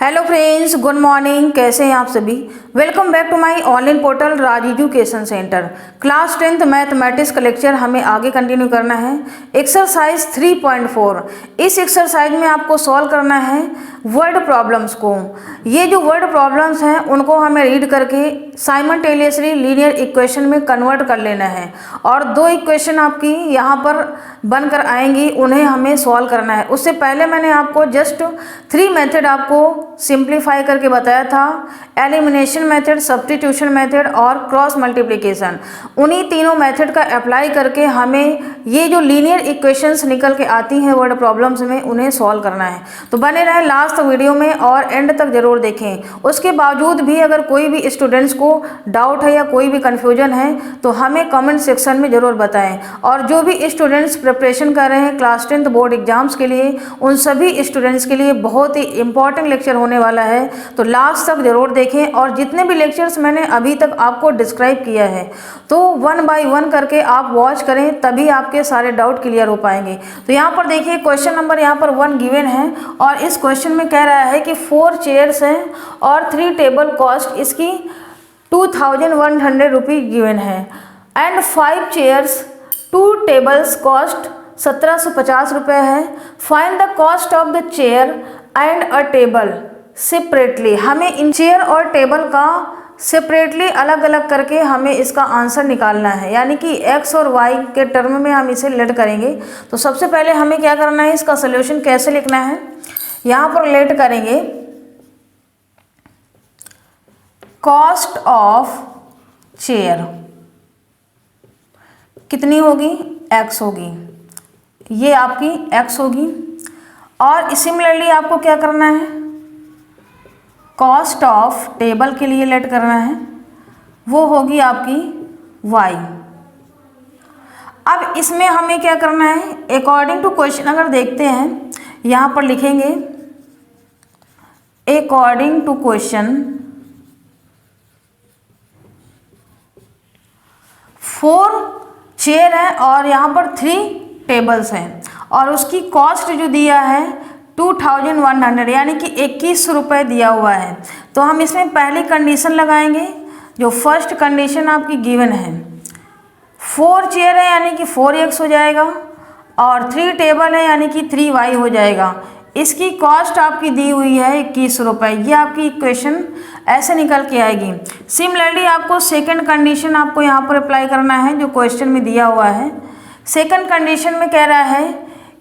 Hello friends, good morning. कैसे हैं आप सभी। Welcome back to my online portal Raj Education Centre. Class 10th mathematics का लेक्चर हमें आगे कंटिन्यू करना है। एक्सरसाइज 3.4। इस एक्सरसाइज में आपको सॉल्व करना है वर्ड प्रॉब्लम्स को। ये जो वर्ड प्रॉब्लम्स हैं उनको हमें रीड करके साइमल्टेनियसली लीनियर इक्वेशन में कन्वर्ट कर लेना है और दो इक्वेशन आपकी यहाँ पर बनकर आएंगी, उन्हें हमें सॉल्व करना है। उससे पहले मैंने आपको जस्ट 3 मेथड आपको सिंप्लीफाई करके बताया था, एलिमिनेशन मेथड, सब्स्टिट्यूशन मेथड और क्रॉस मल्टीप्लिकेशन। उन्हीं तीनों मेथड का अप्लाई करके हमें ये जो लीनियर इक्वेशंस निकल के आती हैं वर्ड प्रॉब्लम्स में, उन्हें सॉल्व करना है। तो बने रहें लास्ट वीडियो में और एंड तक जरूर देखें। उसके बावजूद भी अगर कोई भी स्टूडेंट्स को डाउट है या कोई भी कन्फ्यूजन है तो हमें कमेंट सेक्शन में ज़रूर बताएं। और जो भी स्टूडेंट्स प्रिपरेशन कर रहे हैं क्लास 10th बोर्ड एग्जाम्स के लिए, उन सभी स्टूडेंट्स के लिए बहुत ही इंपॉर्टेंट लेक्चर होने वाला है, तो लास्ट तक जरूर देखें। और जितने भी लेक्चर्स मैंने अभी तक आपको डिस्क्राइब किया है तो 1 बाय 1 करके आप वॉच करें, तभी आपके सारे डाउट क्लियर हो पाएंगे। तो यहाँ पर देखिए क्वेश्चन नंबर यहाँ पर 1 गिवन है और इस क्वेश्चन में कह रहा है कि 4 चेयर्स हैं और 3 टेबल कॉस्ट इसकी 2100 रुपये गिवन है एंड 5 चेयर्स 2 टेबल्स कॉस्ट 1750 रुपये है। Find the cost of the chair and a table separately. हमें इन चेयर और टेबल का सेपरेटली अलग अलग करके हमें इसका आंसर निकालना है, यानी कि x और y के टर्म में हम इसे लेट करेंगे। तो सबसे पहले हमें क्या करना है, इसका सोल्यूशन कैसे लिखना है। यहाँ पर लेट करेंगे कॉस्ट ऑफ चेयर कितनी होगी, x होगी, ये आपकी x होगी। और सिमिलरली आपको क्या करना है, कॉस्ट ऑफ टेबल के लिए लेट करना है, वो होगी आपकी y। अब इसमें हमें क्या करना है, अकॉर्डिंग टू क्वेश्चन अगर देखते हैं यहाँ पर लिखेंगे अकॉर्डिंग टू क्वेश्चन 4 चेयर है और यहाँ पर 3 टेबल्स हैं और उसकी कॉस्ट जो दिया है 2100, यानी कि 2100 रुपये दिया हुआ है। तो हम इसमें पहली कंडीशन लगाएंगे, जो फर्स्ट कंडीशन आपकी गिवन है 4 चेयर है यानी कि 4x हो जाएगा और 3 टेबल है यानी कि 3y हो जाएगा। इसकी कॉस्ट आपकी दी हुई है 2100 रुपये। ये आपकी इक्वेशन ऐसे निकल के आएगी। सिमिलरली आपको सेकंड कंडीशन आपको यहाँ पर अप्लाई करना है जो क्वेश्चन में दिया हुआ है। सेकंड कंडीशन में कह रहा है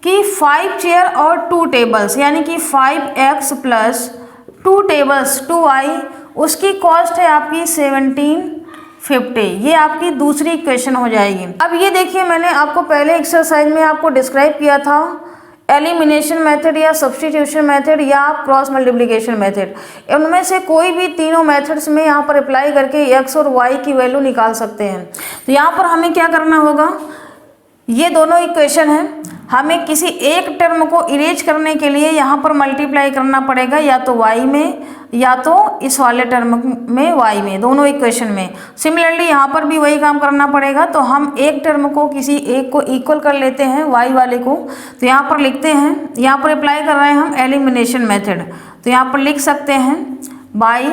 कि 5 चेयर और 2 टेबल्स यानी कि 5x प्लस 2 टेबल्स 2y, उसकी कॉस्ट है आपकी 1750। ये आपकी दूसरी इक्वेशन हो जाएगी। अब ये देखिए, मैंने आपको पहले एक्सरसाइज में आपको डिस्क्राइब किया था एलिमिनेशन मेथड या सब्स्टिट्यूशन मेथड या क्रॉस मल्टीप्लिकेशन मेथड। उनमें से कोई भी तीनों मेथड्स में यहाँ पर अप्लाई करके x और y की वैल्यू निकाल सकते हैं। तो यहाँ पर हमें क्या करना होगा, ये दोनों इक्वेशन हैं, हमें किसी एक टर्म को इरेज करने के लिए यहाँ पर मल्टीप्लाई करना पड़ेगा, या तो y में या तो इस वाले टर्म में y में, दोनों इक्वेशन में। सिमिलरली यहाँ पर भी वही काम करना पड़ेगा। तो हम एक टर्म को किसी एक को इक्वल कर लेते हैं y वाले को। तो यहाँ पर लिखते हैं, यहाँ पर अप्लाई कर रहे हैं हम एलिमिनेशन मेथड। तो यहाँ पर लिख सकते हैं by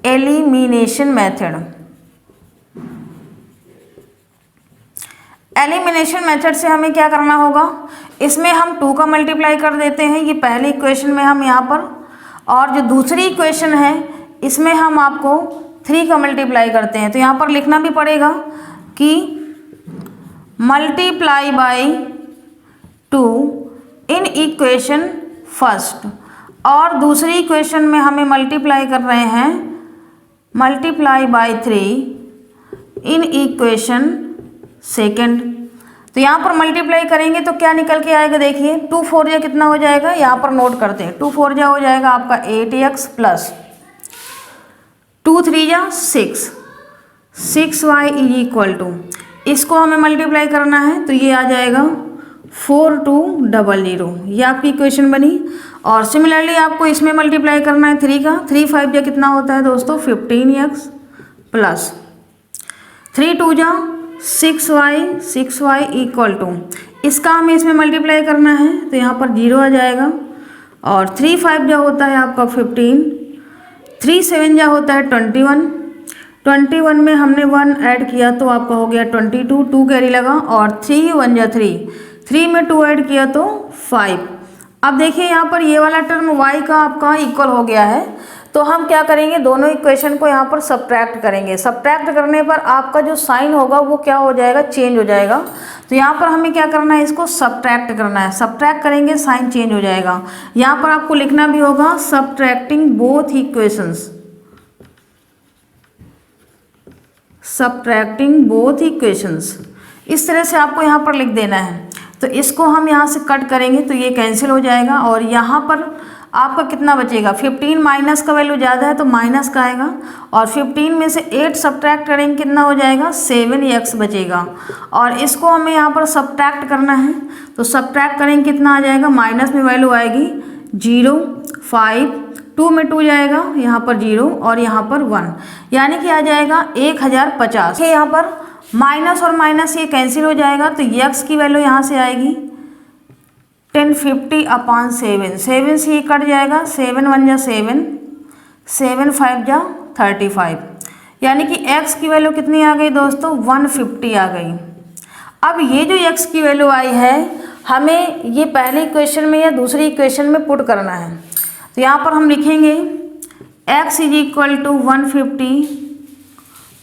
elimination method. Elimination method से हमें क्या करना होगा, इसमें हम 2 का मल्टीप्लाई कर देते हैं, ये पहली इक्वेशन में हम यहाँ पर, और जो दूसरी इक्वेशन है इसमें हम आपको 3 का मल्टीप्लाई करते हैं। तो यहाँ पर लिखना भी पड़ेगा कि multiply by 2 in equation first, और दूसरी इक्वेशन में हमें मल्टीप्लाई कर रहे हैं multiply by 3 in equation second. तो यहाँ पर मल्टीप्लाई करेंगे तो क्या निकल के आएगा, देखिए 2 4 जा कितना हो जाएगा, यहाँ पर नोट करते हैं। 2 4 जा हो जाएगा आपका 8x प्लस 2 3 जा 6y इज इक्वल टू, इसको हमें मल्टीप्लाई करना है तो ये आ जाएगा 4200। ये आपकी इक्वेशन बनी। और सिमिलरली आपको इसमें मल्टीप्लाई करना है 3 का, 3 5 जा कितना होता है दोस्तों 15x प्लस 3 2 जा 6y इक्वल टू, इसका हमें इसमें मल्टीप्लाई करना है तो यहाँ पर 0 आ जाएगा और 3 5 जा होता है आपका 15, 3 7 जा होता है 21, 21 में हमने 1 ऐड किया तो आपका हो गया 22, 2 कैरी लगा और 3 1 जा 3, 3 में 2 ऐड किया तो 5। अब देखिए यहाँ पर ये वाला टर्म y का आपका इक्वल हो गया है, तो हम क्या करेंगे, दोनों इक्वेशन को यहाँ पर सब्ट्रैक्ट करेंगे। सब्ट्रैक्ट करने पर आपका जो साइन होगा वो क्या हो जाएगा, चेंज हो जाएगा। तो यहाँ पर हमें क्या करना है, इसको सब्ट्रैक्ट करना है। सब्ट्रैक्ट करेंगे साइन चेंज हो जाएगा। यहाँ पर आपको लिखना भी होगा subtracting both equations, subtracting both equations, इस तरह से आपको यहाँ पर लिख देना है। तो इसको हम यहाँ से कट करेंगे तो ये कैंसिल हो जाएगा और यहाँ पर आपका कितना बचेगा, 15 माइनस का वैल्यू ज़्यादा है तो माइनस का आएगा और 15 में से 8 सब्ट्रैक्ट करेंगे कितना हो जाएगा, 7x बचेगा। और इसको हमें यहाँ पर सब्ट्रैक्ट करना है तो सब्ट्रैक्ट करेंगे कितना आ जाएगा, माइनस में वैल्यू आएगी 0 5, 2 में 2 जाएगा, यहाँ पर 0 और यहाँ पर 1, यानी कि आ जाएगा 1050। यहाँ पर माइनस और माइनस ये कैंसिल हो जाएगा तो x की वैल्यू यहाँ से आएगी 1050/7, 7 से ये कट जाएगा, 7 1 जा 7, 7 5 जा 35, यानी कि x की वैल्यू कितनी आ गई दोस्तों, 150 आ गई। अब ये जो x की वैल्यू आई है हमें ये पहले इक्वेशन में या दूसरी इक्वेशन में पुट करना है। तो यहाँ पर हम लिखेंगे x = 150,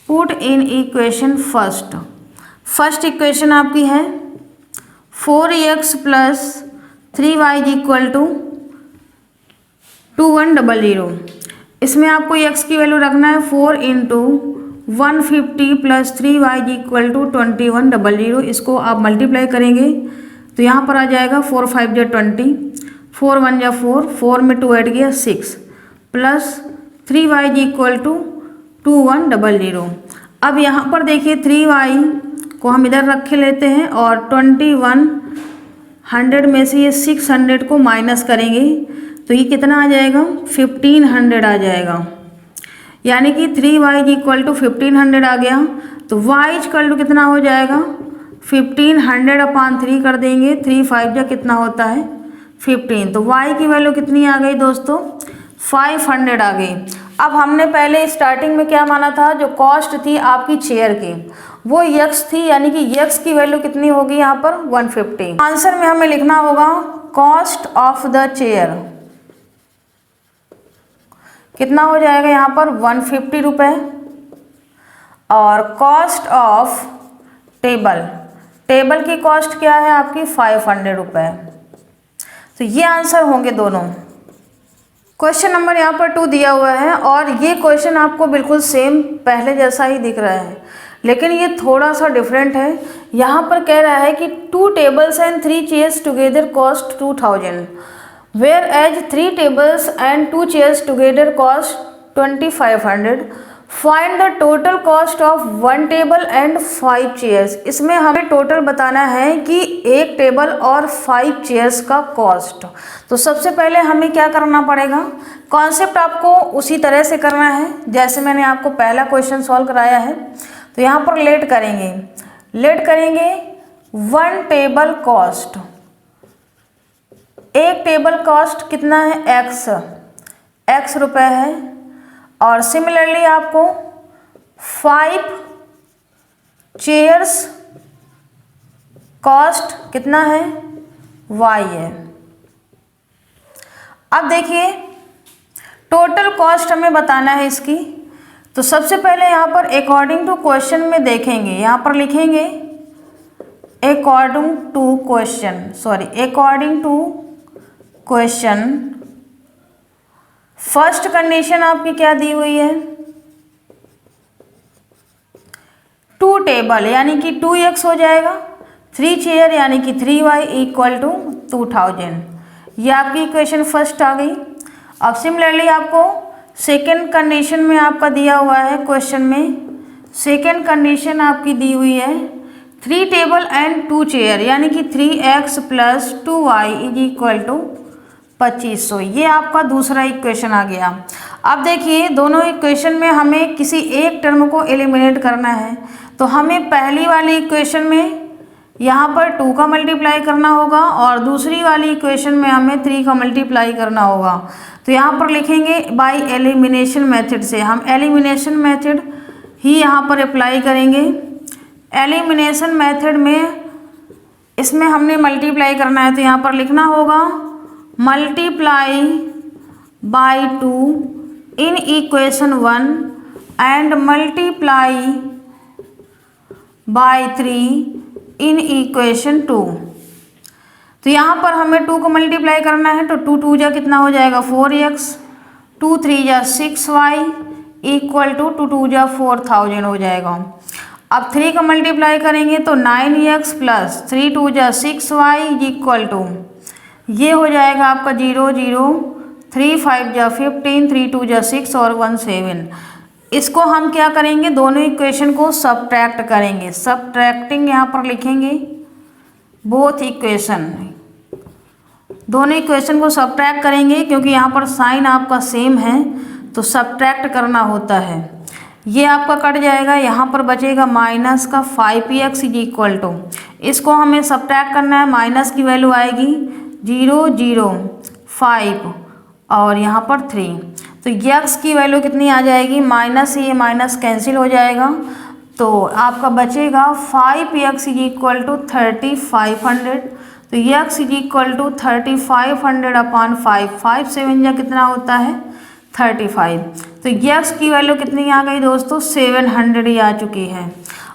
put in equation first. First equation आपकी है 4x + 3y = 2100। इसमें आपको x की वैल्यू रखना है 4 × 150 + 3y = 2100। इसको आप मल्टीप्लाई करेंगे तो यहाँ पर आ जाएगा 4 5 जा 20, 4 1 जा 4, 4 में 2 ऐड किया 6 प्लस 3y = 2100। अब यहाँ पर देखिए 3y को हम इधर रख लेते हैं और 2100 में से ये 600 को माइनस करेंगे तो ये कितना आ जाएगा, 1500 आ जाएगा। यानी कि 3y = 1500 आ गया। तो y = कितना हो जाएगा, 1500/3 कर देंगे, 3 5 जा कितना होता है 15। तो y की वैल्यू कितनी आ गई दोस्तों, 500 आ गई। अब हमने पहले स्टार्टिंग में क्या माना था, जो कॉस्ट थी आपकी चेयर की वो x थी, यानी कि x की वैल्यू कितनी होगी यहाँ पर 150। आंसर में हमें लिखना होगा कॉस्ट ऑफ द चेयर कितना हो जाएगा यहाँ पर 150 रुपये और कॉस्ट ऑफ टेबल की कॉस्ट क्या है आपकी 500 रुपये। तो ये आंसर होंगे दोनों। क्वेश्चन नंबर यहाँ पर 2 दिया हुआ है और ये क्वेश्चन आपको बिल्कुल सेम पहले जैसा ही दिख रहा है, लेकिन ये थोड़ा सा डिफरेंट है। यहाँ पर कह रहा है कि 2 tables and 3 chairs together cost 2000, whereas 3 tables and 2 chairs together cost 2500. Find the total cost of 1 table and 5 chairs. इसमें हमें टोटल बताना है कि 1 टेबल और 5 चेयर्स का कॉस्ट। तो सबसे पहले हमें क्या करना पड़ेगा, कॉन्सेप्ट आपको उसी तरह से करना है जैसे मैंने आपको पहला क्वेश्चन सॉल्व कराया है। तो यहाँ पर लेट करेंगे 1 टेबल कॉस्ट, 1 टेबल कॉस्ट कितना है x रुपये है और सिमिलरली आपको 5 चेयर्स कॉस्ट कितना है y है। अब देखिए टोटल कॉस्ट हमें बताना है इसकी। तो सबसे पहले यहाँ पर अकॉर्डिंग टू क्वेश्चन में देखेंगे, यहाँ पर लिखेंगे according to question first condition आपकी क्या दी हुई है, 2 टेबल यानी कि 2x हो जाएगा, 3 चेयर यानी कि 3y = 2000। ये आपकी इक्वेशन फर्स्ट आ गई। अब सिमिलरली आपको सेकेंड कंडीशन में आपका दिया हुआ है क्वेश्चन में, सेकेंड कंडीशन आपकी दी हुई है 3 टेबल एंड 2 चेयर यानी कि 3x + 2y = 2500। ये आपका दूसरा इक्वेशन आ गया। अब देखिए दोनों इक्वेशन में हमें किसी एक टर्म को एलिमिनेट करना है। तो हमें पहली वाली इक्वेशन में यहाँ पर 2 का मल्टीप्लाई करना होगा और दूसरी वाली इक्वेशन में हमें 3 का मल्टीप्लाई करना होगा। तो यहाँ पर लिखेंगे बाय एलिमिनेशन मेथड से, हम एलिमिनेशन मेथड ही यहाँ पर अप्लाई करेंगे। एलिमिनेशन मेथड में इसमें हमने मल्टीप्लाई करना है, तो यहाँ पर लिखना होगा multiply by 2 in equation 1 and multiply by 3 in equation 2। तो यहाँ पर हमें 2 को मल्टीप्लाई करना है, तो 2 2 जा कितना हो जाएगा 4x, 2 3 जा 6y इक्वल टू 2 2 जा 4000 हो जाएगा। अब 3 का मल्टीप्लाई करेंगे तो 9x प्लस 3 2 जा 6y इक्वल टू ये हो जाएगा आपका 0 0, 3 5 जा 15, 3 2 जा 6 और 1 7। इसको हम क्या करेंगे, दोनों इक्वेशन को सबट्रैक्ट करेंगे। सबट्रैक्टिंग यहाँ पर लिखेंगे बोथ इक्वेशन, दोनों इक्वेशन को सबट्रैक्ट करेंगे क्योंकि यहाँ पर साइन आपका सेम है तो सबट्रैक्ट करना होता है। ये आपका कट जाएगा, यहाँ पर बचेगा माइनस का 5x इज इक्वल टू, इसको हमें सबट्रैक्ट करना है, माइनस की वैल्यू आएगी 0 0 5 और यहाँ पर 3, तो x की वैल्यू कितनी आ जाएगी, माइनस, ये माइनस कैंसिल हो जाएगा तो आपका बचेगा 5x इज इक्वल टू 3500। तो x is equal to 3500 upon 5, 5 7 जा कितना होता है 35। तो x की वैल्यू कितनी आ गई दोस्तों, 700 ही आ चुकी है।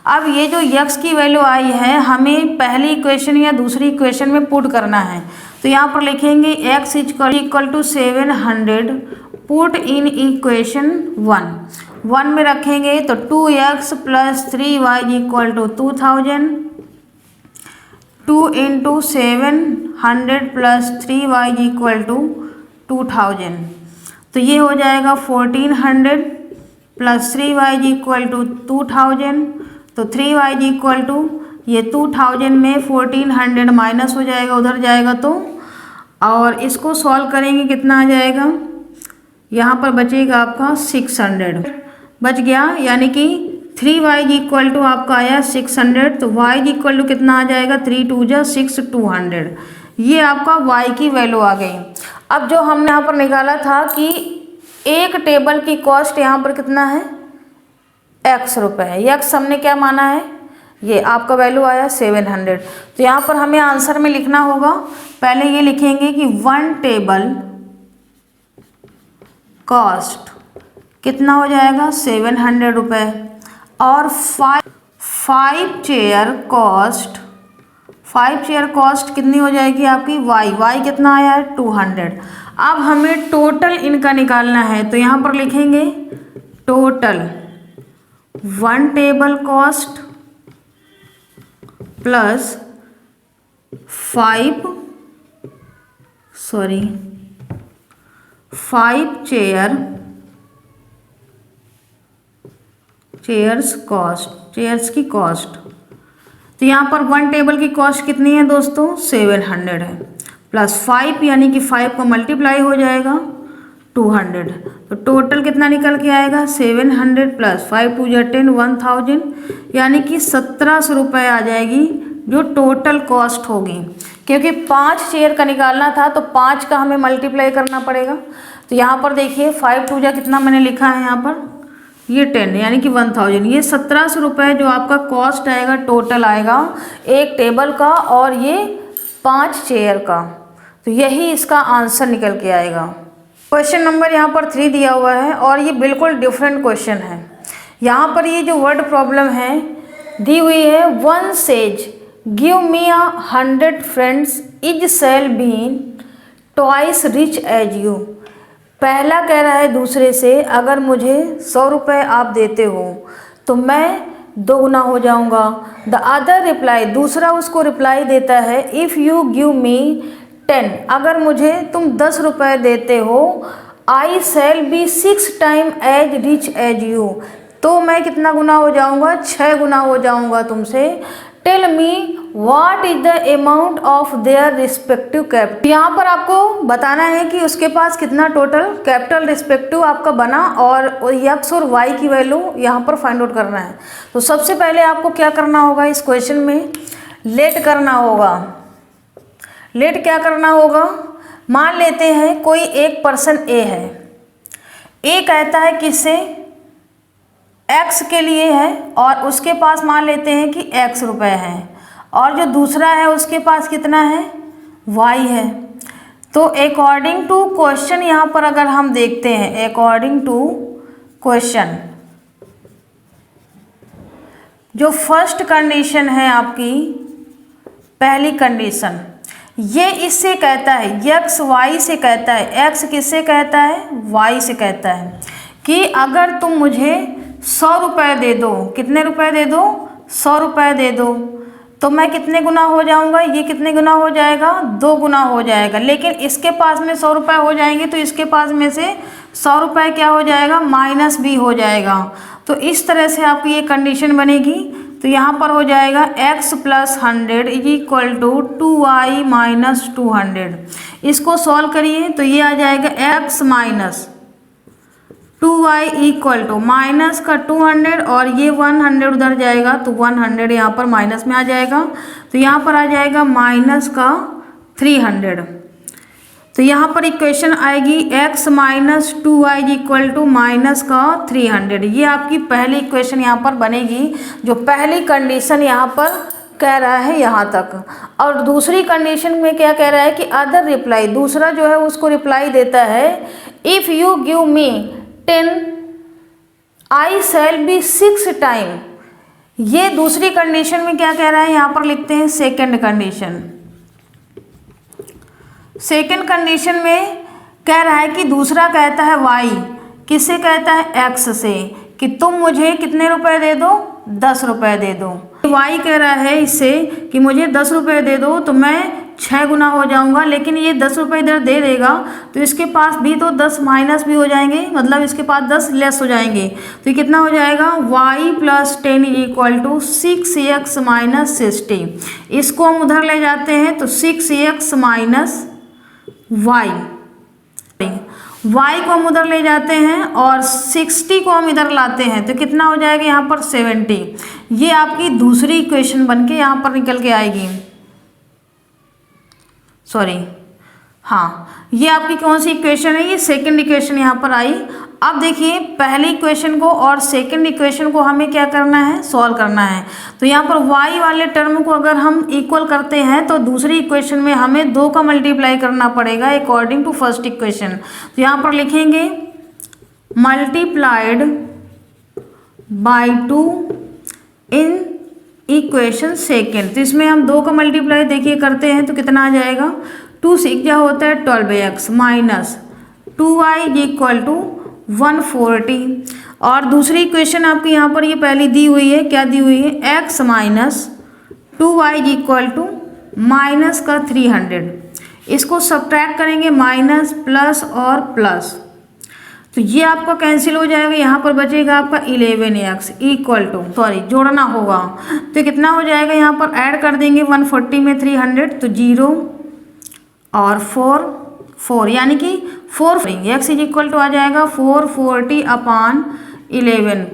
अब ये जो x की वैल्यू आई है हमें पहली इक्वेशन या दूसरी इक्वेशन में पुट करना है, तो यहाँ पर लिखेंगे x equal to 700 put in equation 1 में रखेंगे तो 2x plus 3y equal to 2000, 2 into 700 plus 3y equal to 2000, तो ये हो जाएगा 1400 प्लस 3y इक्वल टू 2000, तो 3y इक्वल टू ये 2000 में 1400 माइनस हो जाएगा, उधर जाएगा तो, और इसको सॉल्व करेंगे कितना आ जाएगा, यहाँ पर बचेगा आपका 600 बच गया, यानी कि 3y इक्वल टू आपका आया 600, तो y इक्वल टू कितना आ जाएगा 3 2 जा 6 200, ये आपका y की वैल्यू आ गई। अब जो हमने यहाँ पर निकाला था कि एक टेबल की कॉस्ट यहाँ पर कितना है x रुपये, x हमने क्या माना है, ये आपका वैल्यू आया 700। तो यहाँ पर हमें आंसर में लिखना होगा, पहले ये लिखेंगे कि 1 टेबल कॉस्ट कितना हो जाएगा 700 रुपये और 5 चेयर कॉस्ट कितनी हो जाएगी आपकी y कितना आया है 200। अब हमें टोटल इनका निकालना है, तो यहाँ पर लिखेंगे total 1 table cost plus 5 chairs की कॉस्ट। तो यहाँ पर 1 टेबल की कॉस्ट कितनी है दोस्तों 700 है, प्लस 5 यानी कि 5 को मल्टीप्लाई हो जाएगा 200, तो टोटल कितना निकल के आएगा 700 प्लस 5 2 जा 10 1000, यानी कि 1700 रुपये आ जाएगी जो टोटल कॉस्ट होगी। क्योंकि 5 चेयर का निकालना था तो 5 का हमें मल्टीप्लाई करना पड़ेगा। तो यहाँ पर देखिए 5 2 जा कितना मैंने लिखा है यहाँ पर, ये 10 यानी कि 1000, ये 1700 रुपये जो आपका कॉस्ट आएगा टोटल आएगा एक टेबल का और ये 5 चेयर का। तो यही इसका आंसर निकल के आएगा। क्वेश्चन नंबर यहाँ पर 3 दिया हुआ है और ये बिल्कुल डिफरेंट क्वेश्चन है। यहाँ पर ये जो वर्ड प्रॉब्लम है दी हुई है, one says give me 100 friends is sale been twice rich as you. पहला कह रहा है दूसरे से, अगर मुझे 100 रुपये आप देते हो तो मैं 2 गुना हो जाऊंगा। द अदर रिप्लाई, दूसरा उसको रिप्लाई देता है, इफ़ यू गिव मी 10, अगर मुझे तुम 10 रुपये देते हो, I shall be 6 time as rich as you, तो मैं कितना गुना हो जाऊंगा 6 गुना हो जाऊंगा तुमसे। Tell me what is the amount of their respective capital. यहाँ पर आपको बताना है कि उसके पास कितना टोटल कैपिटल रिस्पेक्टिव आपका बना और एक्स और वाई की वैल्यू यहाँ पर फाइंड आउट करना है। तो सबसे पहले आपको क्या करना होगा, इस क्वेश्चन में लेट करना होगा। लेट क्या करना होगा, मान लेते हैं कोई एक पर्सन ए है, ए कहता है किससे, एक्स के लिए है, और उसके पास मान लेते हैं कि एक्स रुपए हैं, और जो दूसरा है उसके पास कितना है, वाई है। तो अकॉर्डिंग टू क्वेश्चन यहाँ पर अगर हम देखते हैं, अकॉर्डिंग टू क्वेश्चन, जो फर्स्ट कंडीशन है आपकी, पहली कंडीशन, ये इससे कहता है, यक्स वाई से कहता है, एक्स किससे कहता है, वाई से कहता है कि अगर तुम मुझे 100 रुपये दे दो, कितने रुपए दे दो, 100 रुपये दे दो, तो मैं कितने गुना हो जाऊंगा, ये कितने गुना हो जाएगा, 2 गुना हो जाएगा। लेकिन इसके पास में 100 रुपये हो जाएंगे तो इसके पास में से 100 रुपये क्या हो जाएगा, माइनस भी हो जाएगा। तो इस तरह से आपकी ये कंडीशन बनेगी। तो यहाँ पर हो जाएगा x + 100 is equal to 2y - 200। इसको सॉल्व करिए तो ये आ जाएगा x - 2y equal to minus का 200 और ये 100 उधर जाएगा तो 100 यहाँ पर माइनस में आ जाएगा, तो यहाँ पर आ जाएगा माइनस का 300। तो यहाँ पर इक्वेशन आएगी x - 2y equal to minus का 300। ये आपकी पहली इक्वेशन यहाँ पर बनेगी, जो पहली कंडीशन यहाँ पर कह रहा है यहाँ तक। और दूसरी कंडीशन में क्या कह रहा है कि अदर रिप्लाई, दूसरा जो है उसको रिप्लाई देता है, if you give me 10 I shall be 6 time. ये दूसरी कंडीशन में क्या कह रहा है, यहाँ पर लिखते हैं सेकेंड कंडीशन। सेकेंड कंडीशन में कह रहा है कि दूसरा कहता है वाई, किससे कहता है, एक्स से, कि तुम मुझे कितने रुपए दे दो, 10 रुपये दे दो। वाई कह रहा है इससे कि मुझे 10 रुपये दे दो तो मैं 6 गुना हो जाऊंगा, लेकिन ये 10 रुपये इधर दे देगा तो इसके पास भी तो 10 माइनस भी हो जाएंगे, मतलब इसके पास 10 लेस हो जाएंगे। तो ये कितना हो जाएगा, y + 10 इक्वल टू 6x - 60। इसको हम उधर ले जाते हैं तो 6x - y को हम उधर ले जाते हैं और 60 को हम इधर लाते हैं तो कितना हो जाएगा यहाँ पर 70। ये आपकी दूसरी इक्वेशन बनके यहाँ पर निकल के आएगी। सॉरी, हाँ, ये आपकी कौन सी इक्वेशन है, ये सेकंड इक्वेशन यहाँ पर आई। अब देखिए पहली इक्वेशन को और सेकंड इक्वेशन को हमें क्या करना है, सॉल्व करना है। तो यहाँ पर y वाले टर्म को अगर हम इक्वल करते हैं तो दूसरी इक्वेशन में हमें 2 का मल्टीप्लाई करना पड़ेगा अकॉर्डिंग टू फर्स्ट इक्वेशन। तो यहाँ पर लिखेंगे multiplied by 2 in equation second. तो इसमें हम 2 का मल्टीप्लाई देखिए करते हैं तो कितना आ जाएगा, 2 से क्या होता है 12x minus 2y equal to 140। और दूसरी इक्वेशन आपकी यहाँ पर ये पहली दी हुई है, क्या दी हुई है, x - 2y equal to minus का 300। इसको सब्ट्रैक्ट करेंगे, माइनस प्लस और प्लस, तो ये आपका कैंसिल हो जाएगा। यहाँ पर बचेगा आपका 11x इक्वल टू, सॉरी जोड़ना होगा, तो कितना हो जाएगा, यहाँ पर ऐड कर देंगे 140 में 300 तो 0 और 4 यानी कि 4 x इक्वल टू आ जाएगा 440/11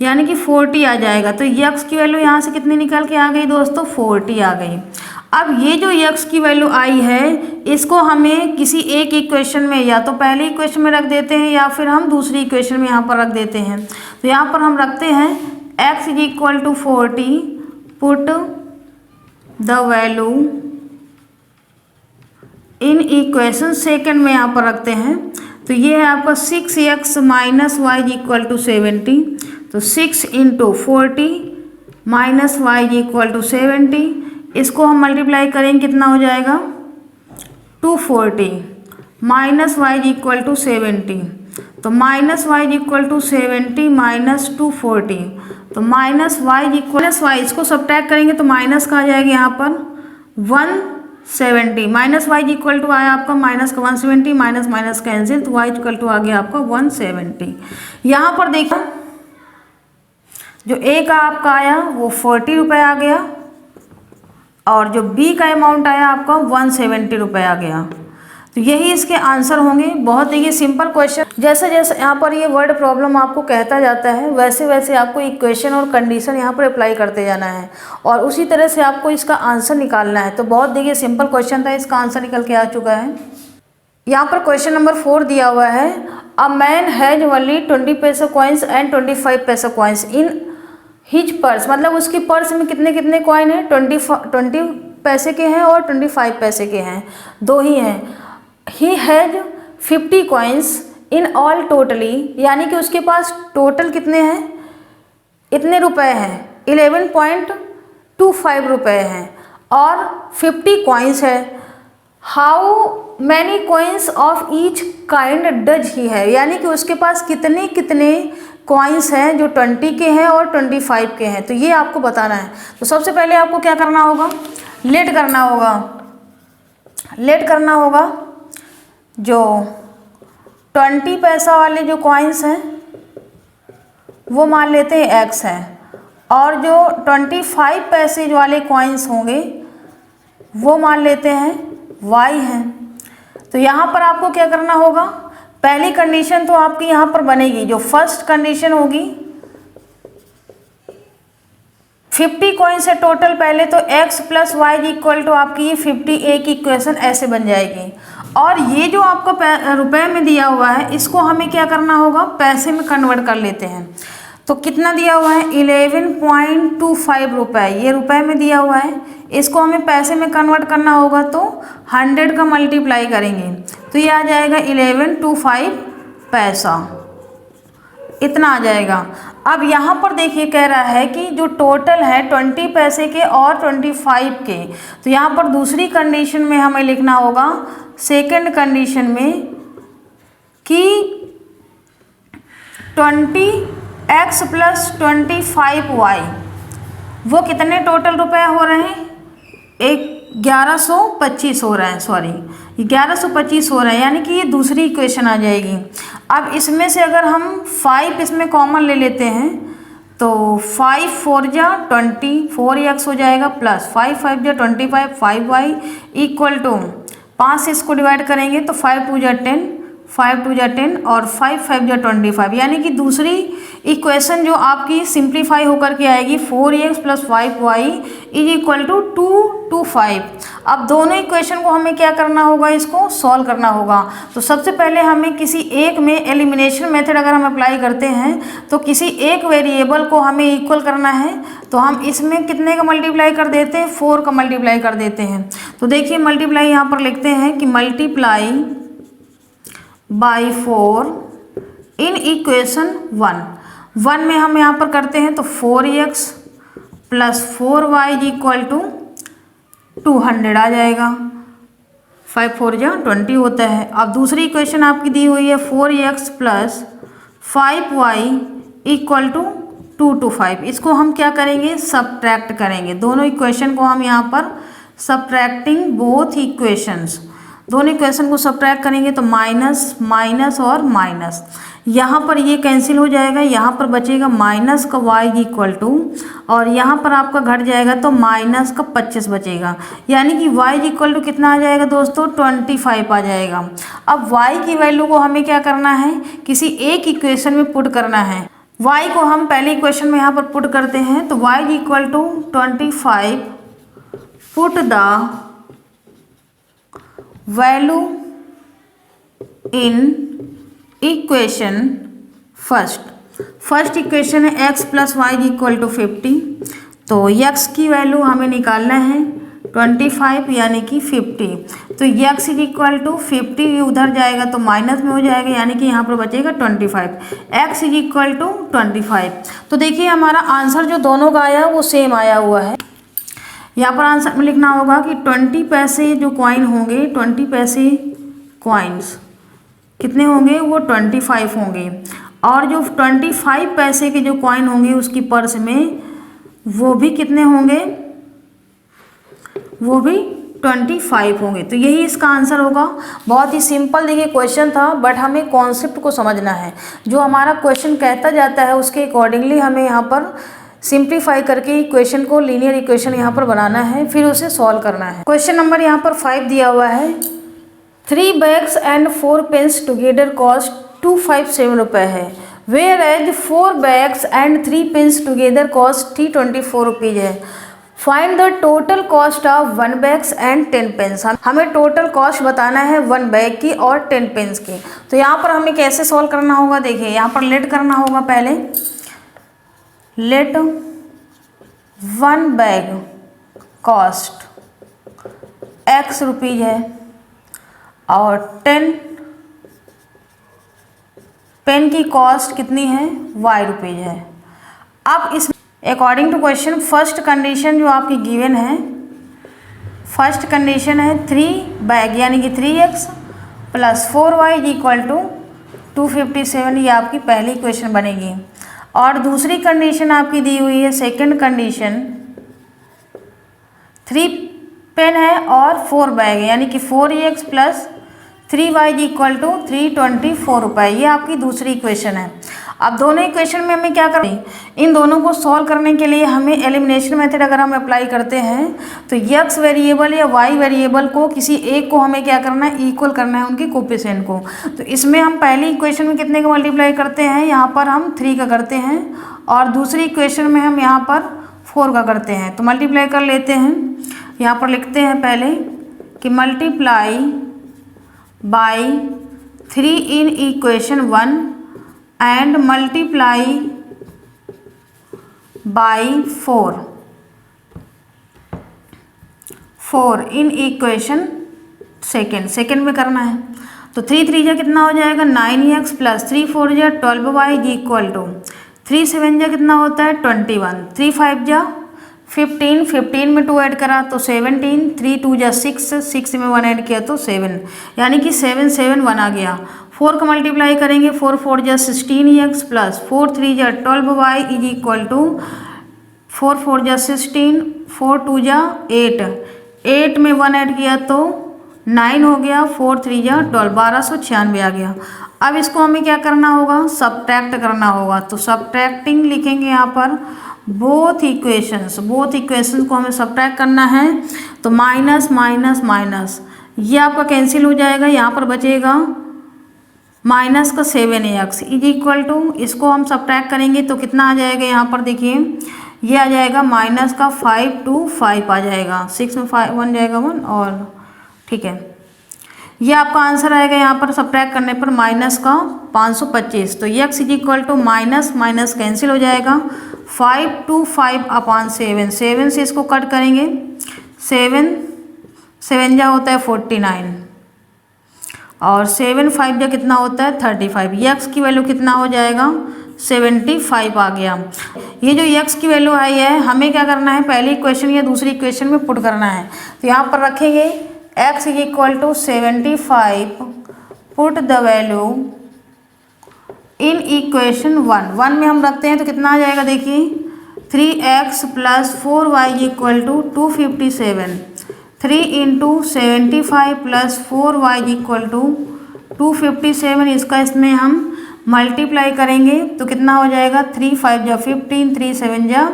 यानी कि 40 आ जाएगा। तो x की वैल्यू यहाँ से कितनी निकल के आ गई दोस्तों, 40 आ गई। अब ये जो x की वैल्यू आई है इसको हमें किसी एक इक्वेशन में या तो पहली इक्वेशन में रख देते हैं या फिर हम दूसरी इक्वेशन में यहाँ पर रख देते हैं। तो यहाँ पर हम रखते हैं x equal to 40, put the value in equation second में यहाँ पर रखते हैं। तो ये है आपका 6x - y इक्वल टू 70। तो 6 × 40 - y इक्वल टू 70, इसको हम मल्टीप्लाई करेंगे कितना हो जाएगा, 240 - y इक्वल टू 70। तो -y इक्वल टू 70 - 240, तो -y इक्वल y, इसको सब्ट्रैक्ट करेंगे तो माइनस का आ जाएगा यहाँ पर 170, -y इक्वल टू आया आपका माइनस का 170, माइनस माइनस कैंसिल, तो y इक्वल टू आ गया आपका 170। यहाँ पर देखो जो a का आपका आया वो 40 रुपये आ गया और जो b का अमाउंट आया आपका 170 रुपये आ गया। तो यही इसके आंसर होंगे। बहुत देखिए सिंपल क्वेश्चन, जैसे जैसे यहाँ पर ये वर्ड प्रॉब्लम आपको कहता जाता है वैसे वैसे आपको इक्वेशन और कंडीशन यहाँ पर अप्लाई करते जाना है और उसी तरह से आपको इसका आंसर निकालना है। तो बहुत देखिए सिंपल क्वेश्चन था, इसका आंसर निकल के आ चुका है। यहाँ पर क्वेश्चन नंबर 4 दिया हुआ है, अ मैन हैज ओनली 20 पैसे कॉइन्स एंड 25 पैसे कॉइन्स इन हिज पर्स। मतलब उसकी पर्स में कितने कितने कॉइन हैं, 20 पैसे के हैं और 25 पैसे के हैं, दो ही हैं। He has 50 coins in all totally, यानी कि उसके पास टोटल कितने हैं, इतने रुपए हैं, 11.25 रुपये हैं और 50 कॉइन्स है। How many coins of each kind does he है, यानी कि उसके पास कितने कितने कॉइन्स हैं जो 20 के हैं और 25 के हैं। तो ये आपको बताना है। तो सबसे पहले आपको क्या करना होगा, लेट करना होगा। जो 20 पैसा वाले जो कॉइन्स हैं वो मान लेते हैं x हैं और जो 25 पैसे वाले कॉइन्स होंगे वो मान लेते हैं y हैं। तो यहाँ पर आपको क्या करना होगा, पहली कंडीशन तो आपकी यहाँ पर बनेगी, जो फर्स्ट कंडीशन होगी 50 कॉइन्स है टोटल पहले, तो x plus y equal to आपकी ये 50a की इक्वेशन ऐसे बन जाएगी। और ये जो आपको रुपए में दिया हुआ है इसको हमें क्या करना होगा, पैसे में कन्वर्ट कर लेते हैं। तो कितना दिया हुआ है, 11.25 रुपये, ये रुपए में दिया हुआ है, इसको हमें पैसे में कन्वर्ट करना होगा तो 100 का मल्टीप्लाई करेंगे तो ये आ जाएगा 11.25 पैसा, इतना आ जाएगा। अब यहाँ पर देखिए कह रहा है कि जो टोटल है 20 पैसे के और 25 के, तो यहाँ पर दूसरी कंडीशन में हमें लिखना होगा, सेकंड कंडीशन में, कि 20x प्लस 25y वो कितने टोटल रुपए हो रहे हैं, 1125 हो रहे हैं, सॉरी 1125 हो रहे हैं, यानी कि ये दूसरी इक्वेशन आ जाएगी। अब इसमें से अगर हम 5 इसमें कॉमन ले लेते हैं तो 5 4 जा 20, 4x हो जाएगा प्लस 5 5 जा 25, 5y इक्वल टू 5 से इसको डिवाइड करेंगे तो 5 2 जा 10, 5 2 जा 10 और 5 5 जा 25, यानी कि दूसरी इक्वेशन जो आपकी सिंप्लीफाई होकर के आएगी 4x plus 5y is equal to 225। अब दोनों इक्वेशन को हमें क्या करना होगा, इसको सॉल्व करना होगा। तो सबसे पहले हमें किसी एक में एलिमिनेशन मेथड अगर हम अप्लाई करते हैं तो किसी एक वेरिएबल को हमें इक्वल करना है, तो हम इसमें कितने का मल्टीप्लाई कर देते हैं, 4 का मल्टीप्लाई कर देते हैं। तो देखिए मल्टीप्लाई यहाँ पर लिखते हैं कि मल्टीप्लाई बाई 4 इन इक्वेशन 1 में हम यहाँ पर करते हैं तो 4x plus 4y equal to 200 आ जाएगा, 5 4 जा 20 होता है। अब दूसरी इक्वेशन आपकी दी हुई है 4x plus 5y equal to 225, इसको हम क्या करेंगे, सबट्रैक्ट करेंगे। दोनों इक्वेशन को हम यहाँ पर सबट्रैक्टिंग बोथ इक्वेशंस, दोनों इक्वेशन को सबट्रैक्ट करेंगे तो माइनस माइनस और माइनस, यहाँ पर ये कैंसिल हो जाएगा, यहाँ पर बचेगा माइनस का y इक्वल टू, और यहाँ पर आपका घट जाएगा तो माइनस का 25 बचेगा, यानी कि y इक्वल टू कितना आ जाएगा दोस्तों, 25 आ जाएगा। अब y की वैल्यू को हमें क्या करना है, किसी एक इक्वेशन में पुट करना है। y को हम पहले इक्वेशन में यहाँ पर पुट करते हैं तो y equal to 25 put the value in equation first equation है x plus y equal to 50, तो x की वैल्यू हमें निकालना है 25 यानी कि 50, तो x इज इक्वल टू 50 उधर जाएगा तो माइनस में हो जाएगा, यानी कि यहाँ पर बचेगा 25, x इज इक्वल टू 25। तो देखिए हमारा आंसर जो दोनों का आया वो सेम आया हुआ है। यहाँ पर आंसर में लिखना होगा कि 20 पैसे जो कॉइन होंगे, 20 पैसे कॉइन्स कितने होंगे, वो 25 होंगे, और जो 25 पैसे के जो कॉइन होंगे उसकी पर्स में वो भी कितने होंगे, वो भी 25 होंगे। तो यही इसका आंसर होगा। बहुत ही सिंपल देखिए क्वेश्चन था, बट हमें कॉन्सेप्ट को समझना है। जो हमारा क्वेश्चन कहता जाता है उसके अकॉर्डिंगली हमें यहाँ पर सिंप्लीफाई करके इक्वेशन को लीनियर इक्वेशन यहाँ पर बनाना है, फिर उसे सॉल्व करना है। क्वेश्चन नंबर यहाँ पर 5 दिया हुआ है, 3 bags and 4 pens together cost 257 रुपये है, whereas 4 bags and 3 pens together cost 324 rupees है। Find the total cost of 1 bags and 10 pens। हमें टोटल कॉस्ट बताना है 1 बैग की और 10 पेन्स की। तो यहाँ पर हमें कैसे सॉल्व करना होगा, देखिए यहाँ पर लेट करना होगा। पहले let 1 bag cost x rupees है और 10 पेन की कॉस्ट कितनी है, y रुपीज़ है। अब इस according to question first condition जो आपकी गिवन है, फर्स्ट कंडीशन है 3 बैग यानी कि 3x plus 4y equal to 257, ये आपकी पहली इक्वेशन बनेगी। और दूसरी कंडीशन आपकी दी हुई है सेकंड कंडीशन, 3 पेन है और 4 बैग है यानी कि 4x plus 3y equal to 324 रुपये, ये आपकी दूसरी इक्वेशन है। अब दोनों इक्वेशन में हमें क्या करना है, इन दोनों को सॉल्व करने के लिए हमें एलिमिनेशन मेथड अगर हम अप्लाई करते हैं तो x वेरिएबल या y वेरिएबल को किसी एक को हमें क्या करना है, इक्वल करना है उनके कोफिशिएंट को। तो इसमें हम पहली इक्वेशन में कितने का मल्टीप्लाई करते हैं, यहाँ पर हम 3 का करते हैं और दूसरी इक्वेशन में हम यहाँ पर 4 का करते हैं। तो मल्टीप्लाई कर लेते हैं, यहाँ पर लिखते हैं पहले कि multiply by 3 in equation 1 and multiply by 4 in equation second में करना है। तो 3 3 जा कितना हो जाएगा 9x प्लस 3 4 जा 12y इक्वल टू 3 7 जा कितना होता है 21, 3 5 जा 15, 15 में 2 ऐड करा तो 17, 3 2 जा 6, 6 में 1 ऐड किया तो 7, यानी कि 7 7 1 आ गया। 4 का मल्टीप्लाई करेंगे 4 4 जा 16x प्लस 4 3 जा 12y इज इक्वल टू 4 4 जा 16, 4 2 जा 8, 8 में 1 ऐड किया तो 9 हो गया, 4 3 जा 12, 1296 आ गया। अब इसको हमें क्या करना होगा, सब्ट्रैक्ट करना होगा। तो सब्ट्रैक्टिंग लिखेंगे यहाँ पर बोथ इक्वेशंस को हमें सब्ट्रैक्ट करना है। तो माइनस माइनस माइनस ये आपका कैंसिल हो जाएगा, यहाँ पर बचेगा माइनस का 7x इज इक्वल टू, इसको हम सब्ट्रैक्ट करेंगे तो कितना आ जाएगा, यहाँ पर देखिए ये आ जाएगा माइनस का 5 2 5 आ जाएगा, 6 में 5 1 जाएगा 1 और ठीक है, ये आपका आंसर आएगा यहाँ पर सब्ट्रैक्ट करने पर माइनस का 525। तो x is equal to minus minus cancel हो जाएगा, 5 2 5 अपॉन 7, 7 से इसको कट करेंगे, 7 7 जा होता है 49 और 7 5 जा कितना होता है 35, x की वैल्यू कितना हो जाएगा 75 आ गया। ये जो x की वैल्यू आई है हमें क्या करना है, पहली इक्वेशन या दूसरी इक्वेशन में पुट करना है। तो यहाँ पर रखेंगे x is equal to 75, put the value in equation 1 में हम रखते हैं तो कितना आ जाएगा, देखिए 3x plus 4y equal to 257, 3 into 75 plus 4y equal to 257, इसका इसमें हम मल्टीप्लाई करेंगे तो कितना हो जाएगा, 3 5 जा 15, 3 7 जा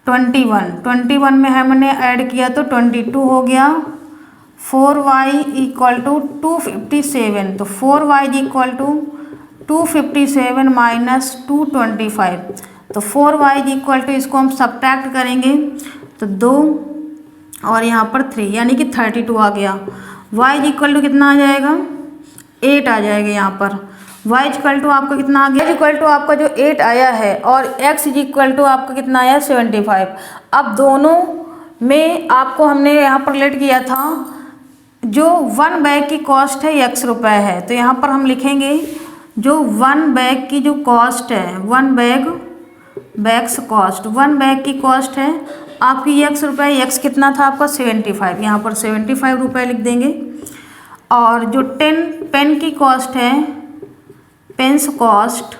21 में हमने ऐड किया तो 22 हो गया, 4y इक्वल टू 257, तो 4y इक्वल टू 257 माइनस 225, तो 4y इक्वल टू इसको हम सब्ट्रैक्ट करेंगे तो 2 और यहाँ पर 3 यानी कि 32 आ गया। y इक्वल टू कितना आ जाएगा 8 आ जाएगा, यहाँ पर y इक्वल टू आपका कितना आ गया, इक्वल टू आपका जो 8 आया है और x इक्वल टू आपका कितना आया 75। अब दोनों में आपको हमने यहाँ पर लेट किया था, जो 1 बैग की कॉस्ट है x रुपये है, तो यहाँ पर हम लिखेंगे जो 1 बैग की जो कॉस्ट है, 1 बैग की कॉस्ट है आपकी x रुपये, x कितना था आपका 75, यहाँ पर 75 रुपये लिख देंगे। और जो 10 पेन की कॉस्ट है, पेन्स कॉस्ट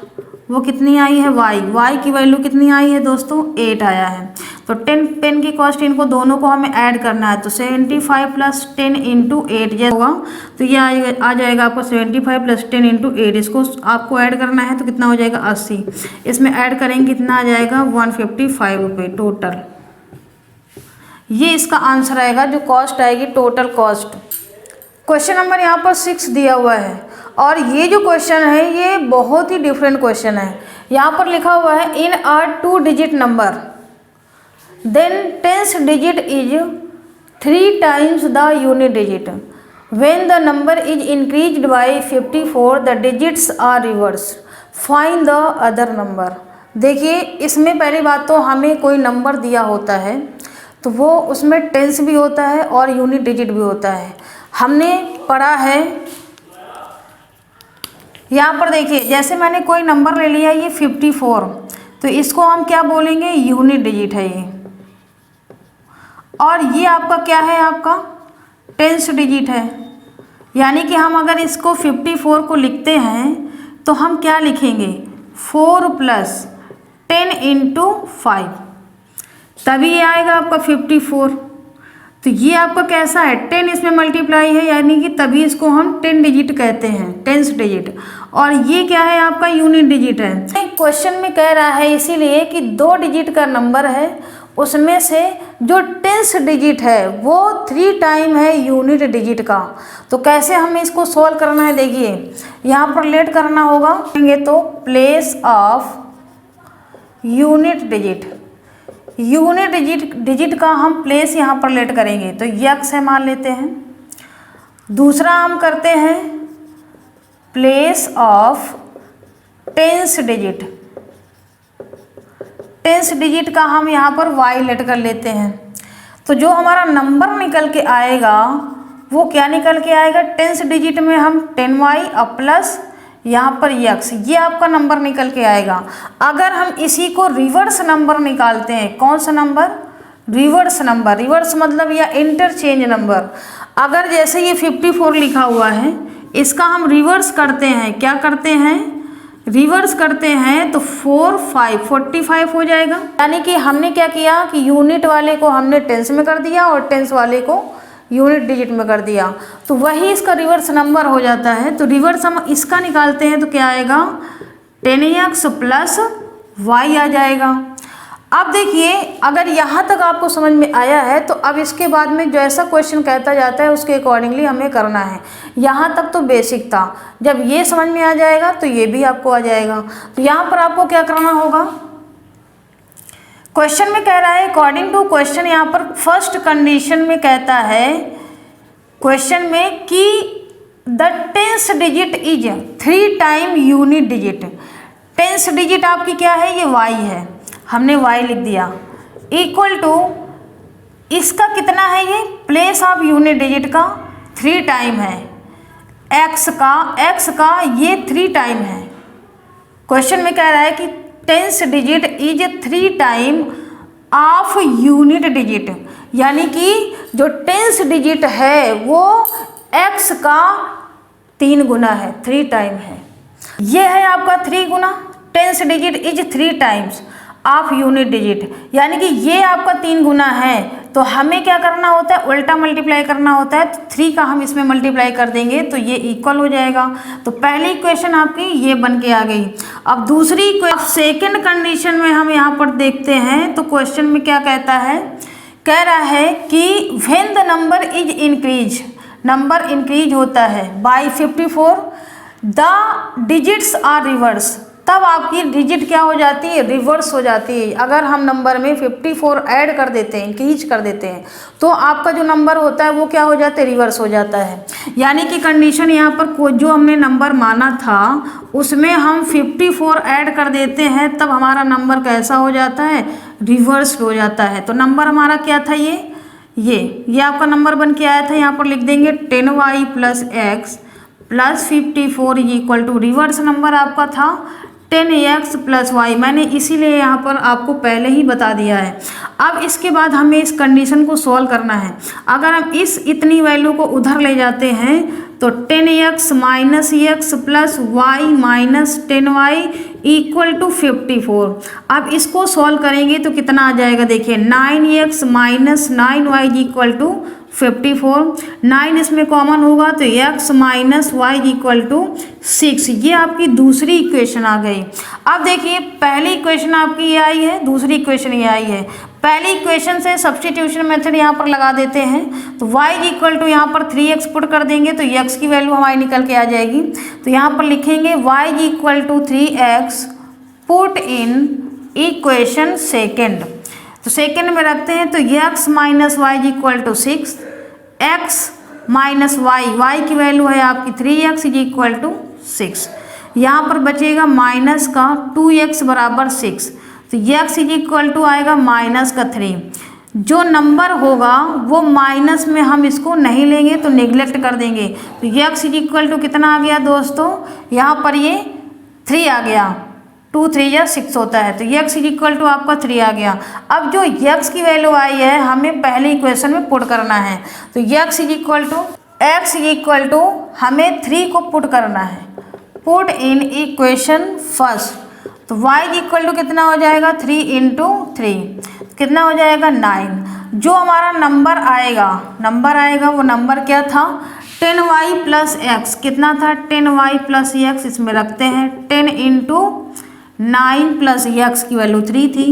वो कितनी आई है y की वैल्यू कितनी आई है दोस्तों 8 आया है। तो 10 पेन की कॉस्ट इनको दोनों को हमें ऐड करना है, तो 75 प्लस 10 इंटू 8 जैसा होगा, तो ये आ जाएगा आपको 75 प्लस 10 इंटू 8, इसको आपको ऐड करना है तो कितना हो जाएगा 80, इसमें ऐड करेंगे कितना आ जाएगा 155 रुपये टोटल। ये इसका आंसर आएगा जो कॉस्ट आएगी टोटल कॉस्ट। क्वेश्चन नंबर यहाँ पर 6 दिया हुआ है और ये जो क्वेश्चन है ये बहुत ही डिफरेंट क्वेश्चन है। यहाँ पर लिखा हुआ है in a 2 digit number then 10th digit is 3 times the unit digit when the number is increased by 54 the digits are reverse find the other number. देखिए इसमें पहली बात तो हमें कोई नंबर दिया होता है तो वो उसमें टेंस भी होता है और यूनिट डिजिट भी होता है। हमने पढ़ा है यहाँ पर देखिए, जैसे मैंने कोई नंबर ले लिया ये 54, तो इसको हम क्या बोलेंगे, यूनिट डिजिट है ये, और ये आपका क्या है, आपका टेंस डिजिट है। यानी कि हम अगर इसको 54 को लिखते हैं तो हम क्या लिखेंगे, 4 + 10 × 5, तभी ये आएगा आपका 54। तो ये आपका कैसा है, 10 इसमें मल्टीप्लाई है, यानी कि तभी इसको हम 10 डिजिट कहते हैं, टेंस डिजिट। और ये क्या है, आपका यूनिट डिजिट है। क्वेश्चन में कह रहा है इसीलिए कि 2 डिजिट का नंबर है, उसमें से जो टेंस डिजिट है वो 3 टाइम है यूनिट डिजिट का। तो कैसे हमें इसको सॉल्व करना है, देखिए यहाँ पर लेट करना होगा, तो place of unit digit, unit digit का हम प्लेस यहाँ पर लेट करेंगे, तो यक्स है मान लेते हैं। दूसरा हम करते हैं place of tens digit, tens digit का हम यहाँ पर वाई लेट कर लेते हैं। तो जो हमारा नंबर निकल के आएगा वो क्या निकल के आएगा, टेंस डिजिट में हम 10y और प्लस यहाँ पर यक्स, ये आपका नंबर निकल के आएगा। अगर हम इसी को रिवर्स नंबर निकालते हैं, कौन सा नंबर, रिवर्स नंबर, रिवर्स मतलब या इंटरचेंज नंबर। अगर जैसे ये 54 लिखा हुआ है, इसका हम रिवर्स करते हैं, क्या करते हैं, रिवर्स करते हैं, तो 4 5 45 हो जाएगा। यानी कि हमने क्या किया कि यूनिट वाले को हमने टेंस में कर दिया और टेंस वाले को यूनिट डिजिट में कर दिया, तो वही इसका रिवर्स नंबर हो जाता है। तो रिवर्स हम इसका निकालते हैं तो क्या आएगा, 10x + y आ जाएगा। अब देखिए अगर यहाँ तक आपको समझ में आया है तो अब इसके बाद में जैसा क्वेश्चन कहता जाता है उसके अकॉर्डिंगली हमें करना है। यहाँ तक तो बेसिक था, जब ये समझ में आ जाएगा तो ये भी आपको आ जाएगा। तो यहाँ पर आपको क्या करना होगा, क्वेश्चन में कह रहा है अकॉर्डिंग टू क्वेश्चन, यहाँ पर फर्स्ट कंडीशन में कहता है क्वेश्चन में कि the tense digit is 3 time unit digit. Tens digit आपकी क्या है, ये y है, हमने y लिख दिया, इक्वल टू इसका कितना है, ये प्लेस ऑफ यूनिट डिजिट का 3 टाइम है, x का ये 3 टाइम है। क्वेश्चन में कह रहा है कि tense digit is 3 time of unit digit, यानी कि जो टेंस डिजिट है वो x का 3 गुना है, 3 टाइम है। ये है आपका 3 गुना, tens digit is 3 times of unit digit, यानी कि ये आपका 3 गुना है। तो हमें क्या करना होता है, उल्टा मल्टीप्लाई करना होता है, तो 3 का हम इसमें मल्टीप्लाई कर देंगे तो ये इक्वल हो जाएगा। तो पहली इक्वेशन आपकी ये बन के आ गई। अब दूसरी सेकंड कंडीशन में हम यहाँ पर देखते हैं तो क्वेश्चन में क्या कहता है, कह रहा है कि when the number is increase, number increase होता है by 54 the digits are reverse, तब आपकी डिजिट क्या हो जाती है, रिवर्स हो जाती है। अगर हम नंबर में 54 ऐड कर देते हैं, इंक्रीज कर देते हैं, तो आपका जो नंबर होता है वो क्या हो जाता है, रिवर्स हो जाता है। यानी कि कंडीशन यहाँ पर जो हमने नंबर माना था उसमें हम 54 ऐड कर देते हैं, तब हमारा नंबर कैसा हो जाता है, रिवर्स हो जाता है। तो नंबर हमारा क्या था, ये आपका नंबर बन के आया था। यहाँ पर लिख देंगे 10y + x + 54 equal to, reverse number आपका था 10x + y, मैंने इसीलिए यहाँ पर आपको पहले ही बता दिया है। अब इसके बाद हमें इस कंडीशन को सॉल्व करना है। अगर हम इतनी वैल्यू को उधर ले जाते हैं तो 10x - x + y - 10y equal to 54। अब इसको सॉल्व करेंगे तो कितना आ जाएगा, देखिए 9x - 9y इक्वल टू 54, 9 इसमें कॉमन होगा तो x minus y equal to 6। ये आपकी दूसरी इक्वेशन आ गई। अब देखिए पहली इक्वेशन आपकी ये आई है, दूसरी इक्वेशन ये आई है। पहली इक्वेशन से सब्स्टिट्यूशन मेथड यहाँ पर लगा देते हैं तो y इक्वल टू यहाँ पर 3x पुट कर देंगे तो x की वैल्यू हमारी निकल के आ जाएगी। तो यहाँ पर लिखेंगे y equal to 3x put in equation second. तो सेकेंड में रखते हैं तो x minus y equal to 6, x minus y की वैल्यू है आपकी 3x इज इक्वल टू 6। यहाँ पर बचेगा माइनस का 2x बराबर 6 तो x इज इक्वल टू आएगा माइनस का 3। जो नंबर होगा वो माइनस में हम इसको नहीं लेंगे तो नेग्लेक्ट कर देंगे। तो x इज इक्वल टू कितना आ गया दोस्तों, यहाँ पर ये 3 आ गया, 2 3 या 6 होता है तो x इज इक्वल टू आपका 3 आ गया। अब जो x की वैल्यू आई है हमें पहले इक्वेशन में पुट करना है तो x इज इक्वल टू हमें 3 को पुट करना है, पुट इन इक्वेशन फर्स्ट। तो y इक्वल टू कितना हो जाएगा 3 इंटू 3 कितना हो जाएगा 9। जो हमारा नंबर आएगा वो नंबर क्या था 10y प्लस एक्स, कितना था 10y प्लस एक्स, इसमें रखते हैं 10 इंटू 9 प्लस एक्स की वैल्यू 3 थी,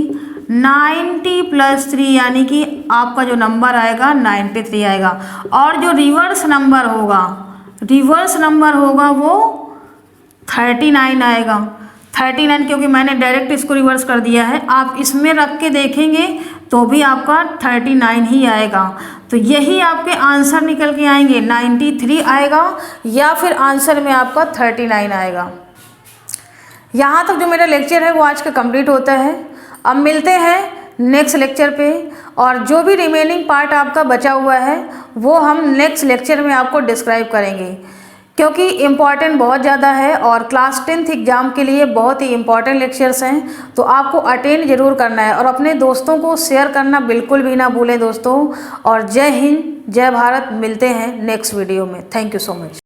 90 प्लस 3 यानी कि आपका जो नंबर आएगा 93 आएगा। और जो रिवर्स नंबर होगा वो 39 आएगा। 39 क्योंकि मैंने डायरेक्ट इसको रिवर्स कर दिया है, आप इसमें रख के देखेंगे तो भी आपका 39 ही आएगा। तो यही आपके आंसर निकल के आएंगे, 93 आएगा या फिर आंसर में आपका 39 आएगा। यहाँ तक जो मेरा लेक्चर है वो आज का कंप्लीट होता है। अब मिलते हैं नेक्स्ट लेक्चर पे और जो भी रिमेनिंग पार्ट आपका बचा हुआ है वो हम नेक्स्ट लेक्चर में आपको डिस्क्राइब करेंगे, क्योंकि इम्पॉर्टेंट बहुत ज़्यादा है और क्लास 10th एग्ज़ाम के लिए बहुत ही इम्पॉर्टेंट लेक्चर्स हैं। तो आपको अटेंड ज़रूर करना है और अपने दोस्तों को शेयर करना बिल्कुल भी ना भूलें दोस्तों। और जय हिंद, जय भारत। मिलते हैं नेक्स्ट वीडियो में। Thank you so much.